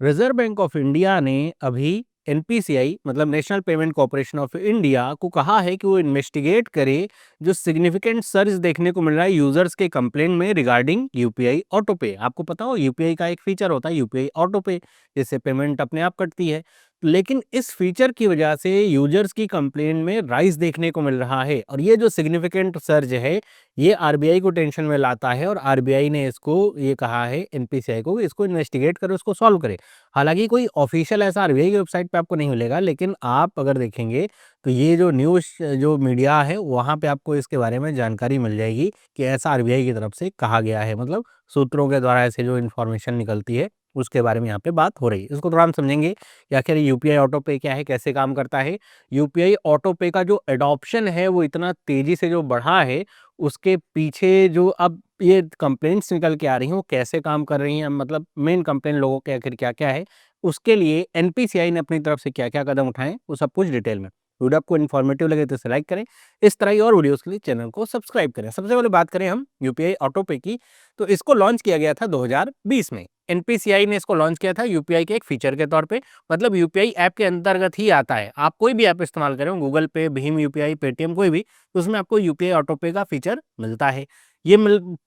Reserve bank of India ने अभी NPCI मतलब national payment corporation of India को कहा है कि वो इन्वेस्टिगेट करे जो सिग्निफिकेंट सर्च देखने को मिल रहा है यूजर्स के कंप्लेंट में रिगार्डिंग यूपीआई ऑटो पे। आपको पता हो यूपीआई का एक फीचर होता है यूपीआई ऑटो पे, जिससे पेमेंट अपने आप कटती है। लेकिन इस फीचर की वजह से यूजर्स की कंप्लेंट में राइज देखने को मिल रहा है और ये जो सिग्निफिकेंट सर्च है ये आरबीआई को टेंशन में लाता है और आरबीआई ने इसको ये कहा है एनपीसीआई को इसको इन्वेस्टिगेट करे, उसको सॉल्व करे। हालांकि कोई ऑफिशियल ऐसा आरबीआई की वेबसाइट पे आपको नहीं मिलेगा, लेकिन आप अगर देखेंगे तो ये जो न्यूज़ जो मीडिया है वहाँ पे आपको इसके बारे में जानकारी मिल जाएगी कि ऐसा आरबीआई की तरफ से कहा गया है। मतलब सूत्रों के द्वारा ऐसे जो इन्फॉर्मेशन निकलती है उसके बारे में यहाँ पे बात हो रही है। इसको थोड़ा हम समझेंगे कि आखिर यूपीआई ऑटो पे क्या है, कैसे काम करता है। यूपीआई ऑटो पे का जो एडॉप्शन है वो इतना तेजी से जो बढ़ा है, उसके पीछे जो अब ये कंप्लेंट्स निकल के आ रही हैं वो कैसे काम कर रही हैं, मतलब मेन कंप्लेंट लोगों के आखिर क्या-क्या है, उसके लिए एनपीसीआई ने अपनी तरफ से क्या-क्या कदम उठाए, वो सब कुछ डिटेल में। वीडियो आपको इन्फॉर्मेटिव लगे तो इसे लाइक करें। इस तरह की और वीडियोज़ के लिए चैनल को सब्सक्राइब करें। सबसे पहले बात करें हम यूपीआई ऑटो पे की, तो इसको लॉन्च किया गया था 2020 में। एनपीसीआई ने इसको लॉन्च किया था यूपीआई के एक फीचर के तौर पे, मतलब यूपीआई ऐप के अंतर्गत ही आता है। आप कोई भी ऐप इस्तेमाल करें, गूगल पे, भीम यूपीआई, पेटीएम, कोई भी, तो उसमें आपको यूपीआई ऑटो पे का फीचर मिलता है। ये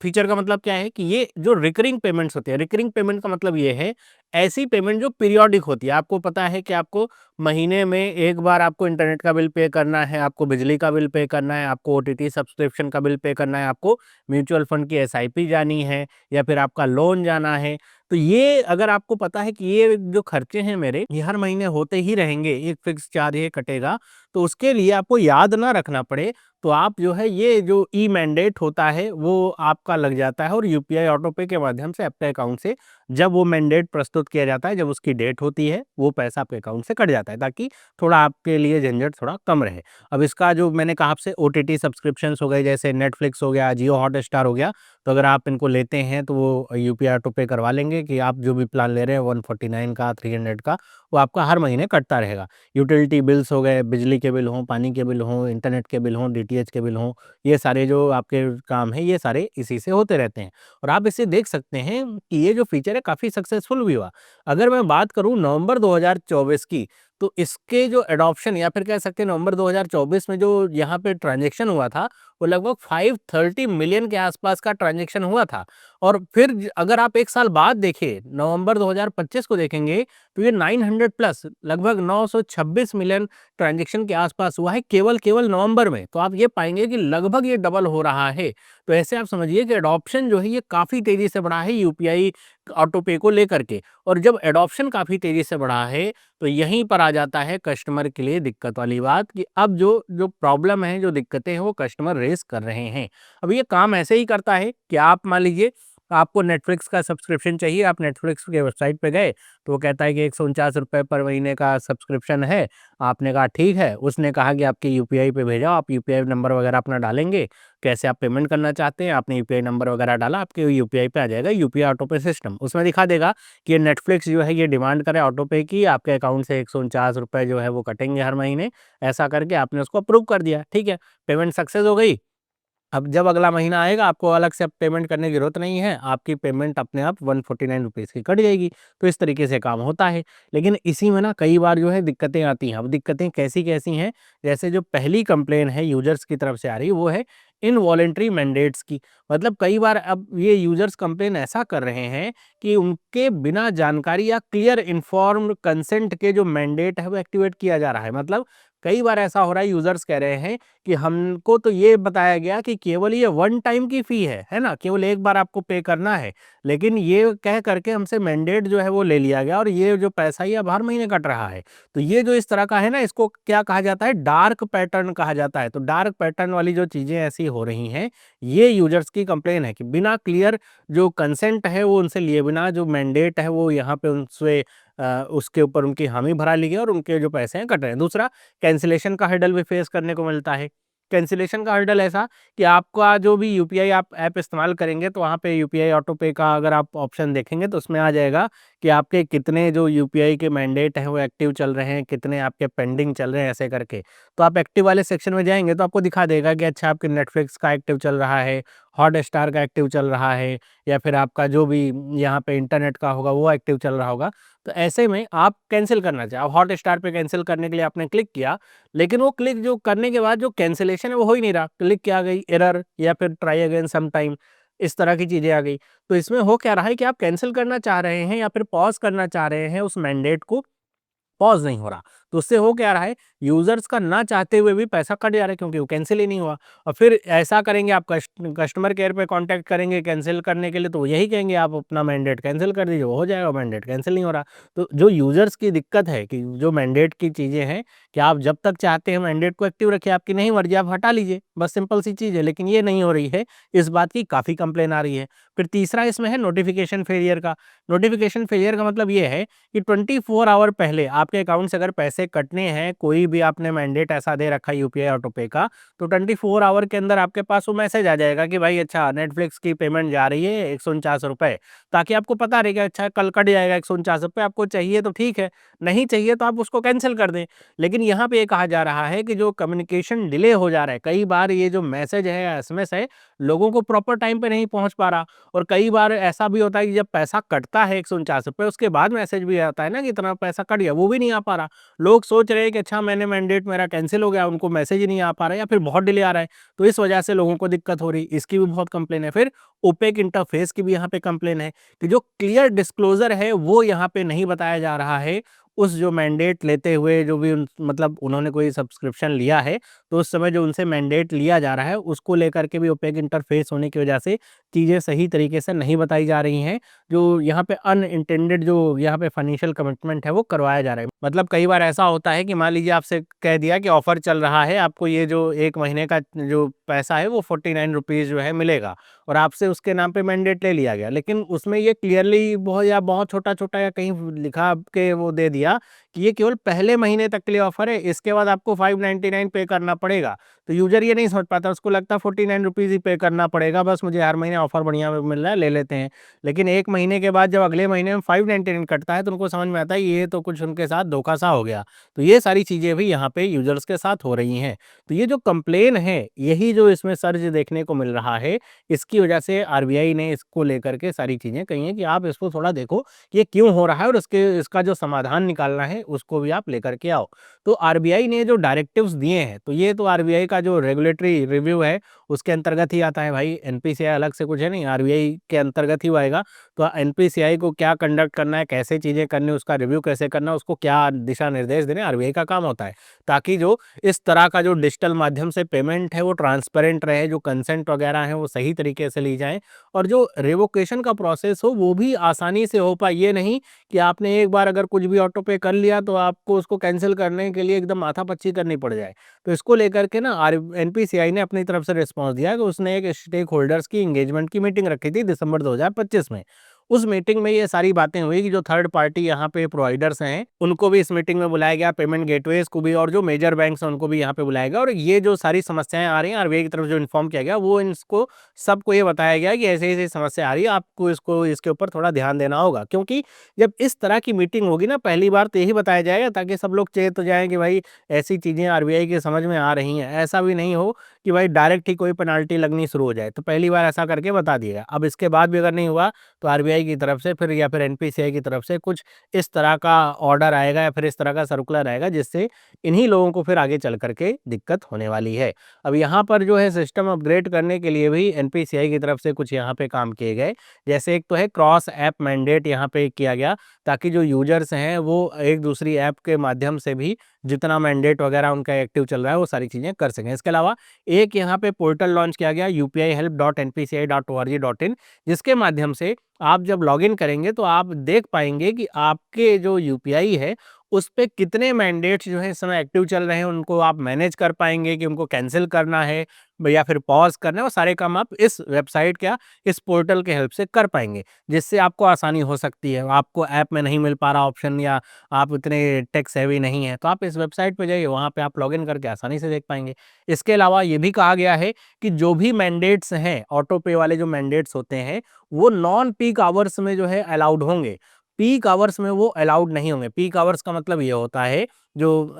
फीचर का मतलब क्या है कि ये जो रिकरिंग पेमेंट्स होती है, रिकरिंग पेमेंट का मतलब ये है ऐसी पेमेंट जो पीरियोडिक होती है। आपको पता है कि आपको महीने में एक बार आपको इंटरनेट का बिल पे करना है, आपको बिजली का बिल पे करना है, आपको ओटीटी सब्सक्रिप्शन का बिल पे करना है, आपको म्यूचुअल फंड की एसआईपी जानी है या फिर आपका लोन जाना है। तो ये अगर आपको पता है कि ये जो खर्चे हैं मेरे, ये हर महीने होते ही रहेंगे, एक फिक्स चार्ज ये कटेगा, तो उसके लिए आपको याद ना रखना पड़े, तो आप जो है ये जो ई मैंडेट होता है वो आपका लग जाता है और यूपीआई ऑटो पे के माध्यम से आपके अकाउंट से जब वो मैंडेट प्रस्तुत किया जाता है, जब उसकी डेट होती है, वो पैसा आपके अकाउंट से कट जाता है, ताकि थोड़ा आपके लिए झंझट थोड़ा कम रहे। अब इसका जो मैंने कहा आपसे ओटीटी सब्सक्रिप्शंस हो गए, जैसे नेटफ्लिक्स हो गया, जियो हॉटस्टार हो गया, तो अगर आप इनको लेते हैं तो वो यूपीआई ऑटो पे करवा लेंगे कि आप जो भी प्लान ले रहे हैं 149 का, 300 का, वो आपका हर महीने कटता रहेगा। यूटिलिटी बिल्स हो गए, बिजली के बिल हों, पानी के बिल हों, इंटरनेट के बिल हों, डीटीएच के बिल हों, ये सारे जो आपके काम हैं, ये सारे इसी से होते रहते हैं। और आप इसे देख सकते हैं कि ये जो फीचर है काफ़ी सक्सेसफुल भी हुआ। अगर मैं बात करूँ नवंबर 2024 की, तो इसके जो एडॉप्शन या फिर कह सकते हैं नवंबर 2024 में जो यहाँ पे ट्रांज़ैक्शन हुआ था, वो लगभग 530 मिलियन के आसपास का ट्रांज़ैक्शन हुआ था। और फिर अगर आप 1 साल बाद देखें, नवंबर 2025 को देखेंगे, तो ये 900 प्लस लगभग 926 मिलियन ट्रांज़ैक्शन के आसपास हुआ है केवल नवंबर में। तो आप ये पाएँगे कि लगभग ये डबल हो रहा है। तो ऐसे आप समझिए कि एडॉप्शन जो है ये काफ़ी तेज़ी से बढ़ा है यूपीआई ऑटो पे को लेकर के। और जब एडॉप्शन काफ़ी तेज़ी से बढ़ा है, तो यहीं पर आ जाता है कस्टमर के लिए दिक्कत वाली बात कि अब जो जो प्रॉब्लम है, जो दिक्कतें हैं, वो कस्टमर रेज़ कर रहे हैं। अब ये काम ऐसे ही करता है कि आप मान लीजिए आपको नेटफ्लिक्स का सब्सक्रिप्शन चाहिए, आप नेटफ्लिक्स की वेबसाइट पे गए, तो वो कहता है कि ₹149 पर महीने का सब्सक्रिप्शन है। आपने कहा ठीक है, उसने कहा कि आपके यूपीआई पे भेजाओ, आप यूपीआई नंबर वगैरह अपना डालेंगे, कैसे आप पेमेंट करना चाहते हैं, आपने यूपीआई नंबर वगैरह डाला, आपके यूपीआई पे आ जाएगा यूपीआई ऑटो पे सिस्टम। उसमें दिखा देगा कि ये नेटफ्लिक्स जो है ये डिमांड करे ऑटो पे की, आपके अकाउंट से ₹149 जो है वो कटेंगे हर महीने। ऐसा करके आपने उसको अप्रूव कर दिया, ठीक है, पेमेंट सक्सेस हो गई। अब जब अगला महीना आएगा आपको अलग से अब पेमेंट करने की ज़रूरत नहीं है, आपकी पेमेंट अपने आप ₹149 की कट जाएगी। तो इस तरीके से काम होता है। लेकिन इसी में ना कई बार जो है दिक्कतें आती हैं। अब दिक्कतें कैसी-कैसी हैं? जैसे जो पहली कंप्लेन है यूज़र्स की तरफ से आ रही है वो है इनवॉलंटरी मैंडेट्स की। मतलब कई बार अब ये यूज़र्स कंप्लेन ऐसा कर रहे हैं कि उनके बिना जानकारी या क्लियर इन्फॉर्म्ड कंसेंट के जो मैंडेट है वो एक्टिवेट किया जा रहा है। मतलब कई बार ऐसा हो रहा है, यूज़र्स कह रहे हैं कि हमको तो ये बताया गया कि केवल ये वन टाइम की फ़ी है ना? केवल एक बार आपको पे करना है। लेकिन ये कह कर के हमसे मैंडेट जो है वो ले लिया गया और ये जो पैसा ये अब हर महीने कट रहा है। तो ये जो इस तरह का है ना, इसको क्या कहा जाता है? डार्क पैटर्न कहा जाता है। तो डार्क पैटर्न वाली जो चीज़ें ऐसी हो रही हैं, ये यूज़र्स की कंप्लेन है कि बिना क्लियर जो कंसेंट है वो उनसे लिए बिना जो मैंडेट है वो यहाँ पे उनसे उसके ऊपर उनकी हामी भरा ली गई और उनके जो पैसे हैं कट रहे हैं। दूसरा, कैंसलेशन का हर्डल भी फेस करने को मिलता है। कैंसलेशन का हर्डल ऐसा कि आपका जो भी यूपीआई आप ऐप इस्तेमाल करेंगे तो वहाँ पे यूपीआई ऑटो पे का अगर आप ऑप्शन देखेंगे तो उसमें आ जाएगा कि आपके कितने जो यूपीआई के मैंडेट हैं वो एक्टिव चल रहे हैं, कितने आपके पेंडिंग चल रहे हैं, ऐसे करके। तो आप एक्टिव वाले सेक्शन में जाएँगे तो आपको दिखा देगा कि अच्छा आपके नेटफ्लिक्स का एक्टिव चल रहा है, हॉटस्टार का एक्टिव चल रहा है या फिर आपका जो भी यहाँ पे इंटरनेट का होगा वो एक्टिव चल रहा होगा। तो ऐसे में आप कैंसिल करना चाहिए। अब हॉटस्टार पे कैंसिल करने के लिए आपने क्लिक किया, लेकिन वो क्लिक जो करने के बाद जो कैंसिलेशन है वो हो ही नहीं रहा। क्लिक क्या आ गई एरर या फिर ट्राई अगेन सम टाइम, इस तरह की चीज़ें आ गई। तो इसमें हो क्या रहा है कि आप कैंसिल करना चाह रहे हैं या फिर पॉज़ करना चाह रहे हैं, उस मैंडेट को पॉज़ नहीं हो रहा। तो उससे हो क्या रहा है, यूज़र्स का ना चाहते हुए भी पैसा कट जा रहा है क्योंकि वो कैंसल ही नहीं हुआ। और फिर ऐसा करेंगे, आप कस्टमर केयर पे कॉन्टैक्ट करेंगे कैंसल करने के लिए, तो वो यही कहेंगे आप अपना मैंडेट कैंसल कर दीजिए, वो हो जाएगा, मैंडेट कैंसल नहीं हो रहा। तो जो यूज़र्स की दिक्कत है कि जो मैंडेट की चीज़ें हैं कि आप जब तक चाहते हैं मैंडेट को एक्टिव रखिए, आपकी नहीं मर्ज़ी आप हटा लीजिए, बस सिंपल सी चीज़ है, लेकिन ये नहीं हो रही है। इस बात की काफ़ी कंप्लेन आ रही है। फिर तीसरा इसमें है नोटिफ़िकेशन फेलियर का। नोटिफ़िकेशन फेलियर का मतलब ये है कि 24 आवर पहले आपके अकाउंट से अगर पैसे कटने हैं, कोई भी आपने मैंडेट ऐसा दे रखा है यूपीआई ऑटो पे का, तो 24 आवर के अंदर आपके पास वो मैसेज आ जाएगा कि भाई अच्छा नेटफ्लिक्स की पेमेंट जा रही है ₹149, ताकि आपको पता रहे कि अच्छा कल कट जाएगा ₹149, आपको चाहिए तो ठीक है, नहीं चाहिए तो आप उसको कैंसल कर दें। लेकिन यहाँ पे ये कहा जा रहा है कि जो कम्युनिकेशन डिले हो जा रहा है, कई बार ये जो मैसेज है या एसएमएस है, लोगों को प्रॉपर टाइम पे नहीं पहुँच पा रहा। और कई बार ऐसा भी होता है कि जब पैसा कटता है ₹149, उसके बाद मैसेज भी आता है ना कि इतना पैसा कट गया, वो भी नहीं आ पा रहा। लोग सोच रहे हैं कि अच्छा मैंने मैंडेट मेरा कैंसल हो गया, उनको मैसेज ही नहीं आ पा रहा है या फिर बहुत डिले आ रहा है, तो इस वजह से लोगों को दिक्कत हो रही है, इसकी भी बहुत कंप्लेन है। फिर ओपेक इंटरफेस की भी यहाँ पे कंप्लेन है कि जो क्लियर डिस्क्लोजर है वो यहाँ पे नहीं बताया जा रहा है। उस जो मैंडेट लेते हुए जो भी मतलब उन्होंने कोई सब्सक्रिप्शन लिया है, तो उस समय जो उनसे मैंडेट लिया जा रहा है उसको लेकर के भी ओपेक इंटरफेस होने की वजह से चीज़ें सही तरीके से नहीं बताई जा रही हैं। जो यहाँ पे अनइंटेंडेड जो यहाँ पे फाइनेंशियल कमिटमेंट है वो करवाया जा रहा है। मतलब कई बार ऐसा होता है कि मान लीजिए आपसे कह दिया कि ऑफ़र चल रहा है, आपको ये जो 1 महीने का जो पैसा है वो 49 रुपीज़ जो है मिलेगा, और आपसे उसके नाम पे मैंडेट ले लिया गया। लेकिन उसमें ये क्लियरली बहुत छोटा-छोटा या कहीं लिखा के वो दे दिया कि ये केवल पहले महीने तक के लिए ऑफ़र है, इसके बाद आपको 599 पे करना पड़ेगा। तो यूज़र ये नहीं समझ पाता, उसको लगता है 49 रुपीज़ ही पे करना पड़ेगा, बस मुझे हर महीने ऑफ़र बढ़िया मिल रहा है, ले लेते हैं। लेकिन 1 महीने के बाद जब अगले महीने में 599 कटता है तो उनको समझ में आता है ये तो कुछ उनके साथ धोखा-सा हो गया। तो ये सारी चीज़ें भी यहाँ पे यूज़र्स के साथ हो रही हैं। तो ये जो कंप्लेन है, यही जो इसमें सर्ज देखने को मिल रहा है, इसकी वजह से आरबीआई ने इसको लेकर के सारी चीज़ें कही हैं कि आप इसको थोड़ा देखो, ये क्यों हो रहा है और इसका जो समाधान निकालना है, उसको भी आप लेकर के आओ। तो आरबीआई ने जो डायरेक्टिव्स दिए हैं, तो ये तो आरबीआई का जो रेगुलेटरी रिव्यू है, उसके अंतर्गत ही आता है भाई, एनपीसीआई अलग से कुछ है नहीं, आरबीआई के अंतर्गत ही वो आएगा। तो एनपीसीआई को क्या कंडक्ट करना है, कैसे चीज़ें करनी है, उसका रिव्यू कैसे करना है, उसको क्या दिशा निर्देश देने, आरबीआई का काम होता है। ताकि जो इस तरह का जो डिजिटल माध्यम से पेमेंट है, वो ट्रांसपेरेंट रहे, जो कंसेंट वगैरह है, वो सही तरीके से ली जाएँ और जो रिवोकेशन का प्रोसेस हो, वो भी आसानी से हो पाए। ये नहीं कि आपने एक बार अगर कुछ भी ऑटो पे कर लिया, तो आपको उसको कैंसल करने के लिए एकदम माथापच्ची करनी पड़ जाए। तो इसको लेकर के ना एनपीसीआई ने अपनी तरफ से रिस्पॉन्स दिया है कि उसने एक स्टेक होल्डर्स की एंगेजमेंट की मीटिंग रखी थी दिसंबर 2025 में। उस मीटिंग में ये सारी बातें हुई कि जो थर्ड पार्टी यहाँ पे प्रोवाइडर्स हैं, उनको भी इस मीटिंग में बुलाया गया, पेमेंट गेटवेज़ को भी, और जो मेजर बैंक्स हैं उनको भी यहाँ पे बुलाया गया। और ये जो सारी समस्याएँ आ रही हैं, आरबीआई की तरफ जो इन्फॉर्म किया गया, वो इनको सबको ये बताया गया कि ऐसे-ऐसे समस्या आ रही है, आपको इसको इसके ऊपर थोड़ा ध्यान देना होगा। क्योंकि जब इस तरह की मीटिंग होगी ना, पहली बार तो यही बताया जाएगा ताकि सब लोग चेत हो जाएँ कि भाई ऐसी चीज़ें आरबीआई की समझ में आ रही हैं। ऐसा भी नहीं हो कि भाई डायरेक्ट ही कोई पेनल्टी लगनी शुरू हो जाए। तो पहली बार ऐसा करके बता दिया। अब इसके बाद भी अगर नहीं हुआ, तो आरबीआई की तरफ से फिर या फिर एनपीसीआई की तरफ से कुछ इस तरह का ऑर्डर आएगा या फिर इस तरह का सर्कुलर आएगा, जिससे इन्हीं लोगों को फिर आगे चल कर के दिक्कत होने वाली है। अब यहाँ पर जो है सिस्टम अपग्रेड करने के लिए भी एनपीसीआई की तरफ से कुछ यहाँ पे काम किए गए। जैसे एक तो है क्रॉस ऐप मैंडेट यहाँ पे किया गया, ताकि जो यूज़र्स हैं वो एक दूसरी ऐप के माध्यम से भी जितना मैंडेट वगैरह उनका एक्टिव चल रहा है वो सारी चीज़ें कर सकें। इसके अलावा एक यहाँ पे पोर्टल लॉन्च किया गया upihelp.npci.org.in, जिसके माध्यम से आप जब लॉगिन करेंगे तो आप देख पाएँगे कि आपके जो यूपीआई है, उस पे कितने मैंडेट्स जो है इस समय एक्टिव चल रहे हैं, उनको आप मैनेज कर पाएँगे कि उनको कैंसल करना है या फिर पॉज़ करना है, वो सारे काम आप इस वेबसाइट क्या इस पोर्टल के हेल्प से कर पाएँगे। जिससे आपको आसानी हो सकती है। आपको ऐप में नहीं मिल पा रहा ऑप्शन, या आप इतने टेक सेवी नहीं हैं, तो आप इस वेबसाइट पे जाइए, वहाँ पे आप लॉगिन करके आसानी से देख पाएँगे। इसके अलावा ये भी कहा गया है कि जो भी मैंडेट्स हैं, ऑटो पे वाले जो मैंडेट्स होते हैं, वो नॉन पीक आवर्स में जो है अलाउड होंगे। पीक आवर्स में वो अलाउड नहीं होंगे। पीक आवर्स का मतलब ये होता है जो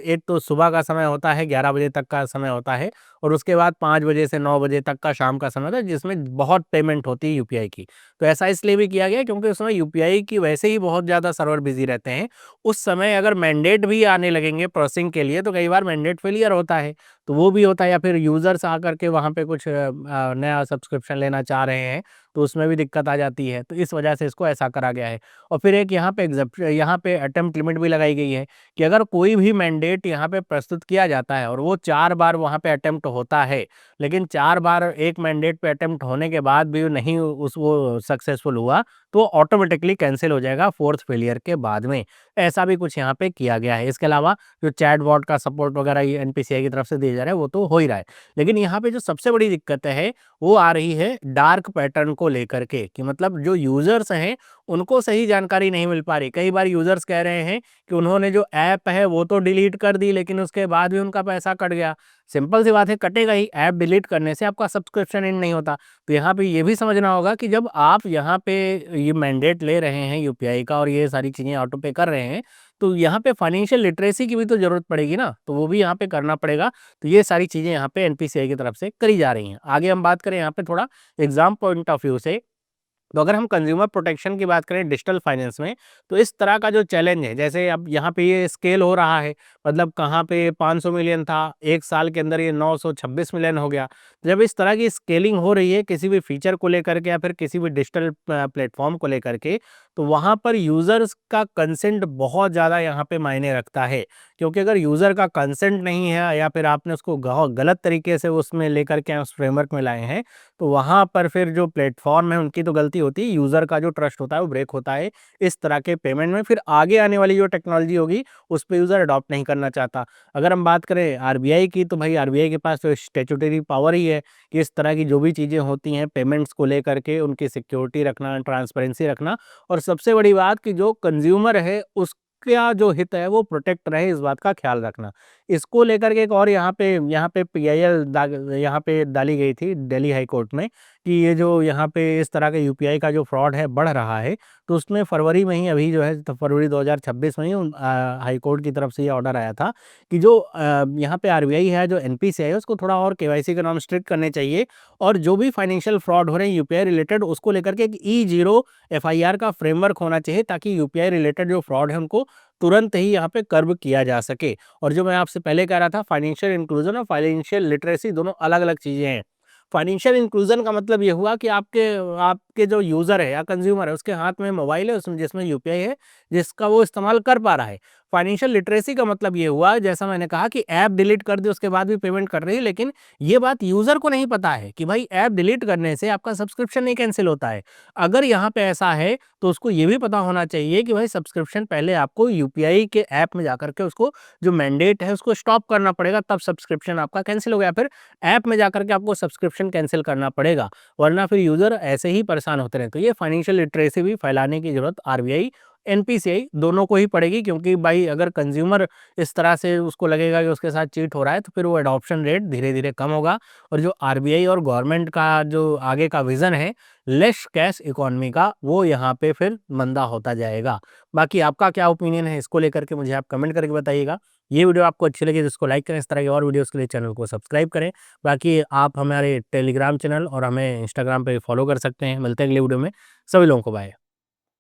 एक तो सुबह का समय होता है, 11 बजे तक का समय होता है, और उसके बाद 5 बजे से 9 बजे तक का शाम का समय होता है, जिसमें बहुत पेमेंट होती है यूपीआई की। तो ऐसा इसलिए भी किया गया है क्योंकि उसमें यूपीआई की वैसे ही बहुत ज़्यादा सर्वर बिज़ी रहते हैं। उस समय अगर मैंडेट भी आने लगेंगे प्रोसेसिंग के लिए, तो कई बार मैंडेट फेलियर होता है, तो वो भी होता है, या फिर यूज़र्स आकर के वहाँ पे कुछ नया सब्सक्रिप्शन लेना चाह रहे हैं, तो उसमें भी दिक्कत आ जाती है। तो इस वजह से इसको ऐसा करा गया है। और फिर एक यहाँ पे अटेम्प्ट लिमिट भी लगाई गई है कि अगर कोई भी मैंडेट यहाँ पे प्रस्तुत किया जाता है और वो 4 बार वहाँ पे अटेम्प्ट होता है, लेकिन 4 बार एक मैंडेट पे अटेम्प्ट होने के बाद भी नहीं उस वो सक्सेसफुल हुआ, तो ऑटोमेटिकली कैंसल हो जाएगा 4th फेलियर के बाद में। ऐसा भी कुछ यहाँ पे किया गया है। इसके अलावा जो चैटबॉट का सपोर्ट वगैरह ये एनपीसीआई की तरफ से दिया जा रहा है, वो तो हो ही रहा है। लेकिन यहाँ पे जो सबसे बड़ी दिक्कत है, वो आ रही है डार्क पैटर्न को लेकर के, कि मतलब जो यूज़र्स हैं, उनको सही जानकारी नहीं मिल पा रही। कई बार यूज़र्स कह रहे हैं कि उन्होंने जो ऐप है वो तो डिलीट कर दी, लेकिन उसके बाद भी उनका पैसा कट गया। सिंपल सी बात है, कटेगा ही, ऐप डिलीट करने से आपका सब्सक्रिप्शन एंड नहीं होता। तो यहाँ पे ये भी समझना होगा कि जब आप यहाँ पे ये मैंडेट ले रहे हैं यूपीआई का और ये सारी चीज़ें ऑटो पे कर रहे हैं, तो यहाँ पे फाइनेंशियल लिटरेसी की भी तो ज़रूरत पड़ेगी ना, तो वो भी यहाँ पे करना पड़ेगा। तो ये सारी चीज़ें यहाँ पे एनपीसीआई की तरफ से करी जा रही हैं। आगे हम बात करें यहाँ पे थोड़ा एग्ज़ाम पॉइंट ऑफ व्यू से, तो अगर हम कंज्यूमर प्रोटेक्शन की बात करें डिजिटल फाइनेंस में, तो इस तरह का जो चैलेंज है, जैसे अब यहाँ पे ये स्केल हो रहा है, मतलब कहाँ पे 500 मिलियन था, 1 साल के अंदर ये 926 मिलियन हो गया। जब इस तरह की स्केलिंग हो रही है किसी भी फीचर को लेकर के या फिर किसी भी डिजिटल प्लेटफ़ॉर्म को लेकर के, तो वहाँ पर यूज़र्स का कंसेंट बहुत ज़्यादा यहाँ पे मायने रखता है। क्योंकि अगर यूज़र का कंसेंट नहीं है या फिर आपने उसको गलत तरीके से उसमें लेकर के उस फ्रेमवर्क में लाए हैं, तो वहाँ पर फिर जो प्लेटफ़ॉर्म है उनकी तो गलती होती है, यूज़र का जो ट्रस्ट होता है वो ब्रेक होता है इस तरह के पेमेंट में। फिर आगे आने वाली जो टेक्नोलॉजी होगी उस पे यूज़र अडॉप्ट नहीं करना चाहता। अगर हम बात करें आरबीआई की, तो भाई आरबीआई के पास तो स्टैट्यूटरी पावर ही है कि इस तरह की जो भी चीज़ें होती हैं पेमेंट्स को लेकर के उनकी सिक्योरिटी रखना, ट्रांसपेरेंसी रखना, और सबसे बड़ी बात कि जो कंज़्यूमर है उसका जो हित है वो प्रोटेक्ट रहे, इस बात का ख़्याल रखना। इसको लेकर के एक और यहाँ पे पीआईएल यहाँ पे डाली गई थी दिल्ली हाई कोर्ट में, कि ये जो यहाँ पे इस तरह के यूपीआई का जो फ्रॉड है बढ़ रहा है, तो उसमें फरवरी में ही अभी जो है, तो फरवरी 2026 में ही हाई कोर्ट की तरफ से ये ऑर्डर आया था कि जो यहाँ पे आरबीआई है, जो एनपीसीआई है, उसको थोड़ा और केवाईसी के नॉर्म स्ट्रिक्ट करने चाहिए, और जो भी फाइनेंशियल फ्रॉड हो रहे हैं यूपीआई रिलेटेड, उसको लेकर के एक ई0 एफआईआर का फ्रेमवर्क होना चाहिए, ताकि यूपीआई रिलेटेड जो फ्रॉड है उनको तुरंत ही यहाँ पे कर्ब किया जा सके। और जो मैं आपसे पहले कह रहा था, फाइनेंशियल इंक्लूजन और फाइनेंशियल लिटरेसी दोनों अलग-अलग चीज़ें हैं। फाइनेंशियल इंक्लूजन का मतलब ये हुआ कि आपके आपके जो यूज़र है या कंज़्यूमर है, उसके हाथ में मोबाइल है, उसमें जिसमें यूपीआई है, जिसका वो इस्तेमाल कर पा रहा है। फाइनेंशियल लिटरेसी का मतलब ये हुआ, जैसा मैंने कहा, कि ऐप डिलीट कर दी, उसके बाद भी पेमेंट कर रही है, लेकिन ये बात यूज़र को नहीं पता है कि भाई ऐप डिलीट करने से आपका सब्सक्रिप्शन नहीं कैंसल होता है। अगर यहाँ पे ऐसा है, तो उसको ये भी पता होना चाहिए कि भाई सब्सक्रिप्शन पहले आपको यूपीआई के ऐप में जाकर के उसको जो मैंडेट है उसको स्टॉप करना पड़ेगा, तब सब्सक्रिप्शन आपका कैंसल हो गया। फिर ऐप में जाकर के आपको सब्सक्रिप्शन कैंसल करना पड़ेगा, वरना फिर यूज़र ऐसे ही परेशान होते रहें। तो ये फाइनेंशियल लिटरेसी भी फैलाने की ज़रूरत आरबीआई, एनपीसीआई दोनों को ही पड़ेगी, क्योंकि भाई अगर कंज़्यूमर इस तरह से उसको लगेगा कि उसके साथ चीट हो रहा है, तो फिर वो एडॉप्शन रेट धीरे-धीरे कम होगा, और जो आरबीआई और गवर्नमेंट का जो आगे का विज़न है लेस कैश इकोनॉमी का, वो यहाँ पे फिर मंदा होता जाएगा। बाकी आपका क्या ओपिनियन है इसको लेकर के, मुझे आप कमेंट करके बताइएगा। ये वीडियो आपको अच्छी लगी तो इसको लाइक करें, इस तरह की और वीडियोज़ के लिए चैनल को सब्सक्राइब करें। बाकी आप हमारे टेलीग्राम चैनल और हमें इंस्टाग्राम पे फॉलो कर सकते हैं। मिलते हैं अगली वीडियो में। सभी लोगों को बाय।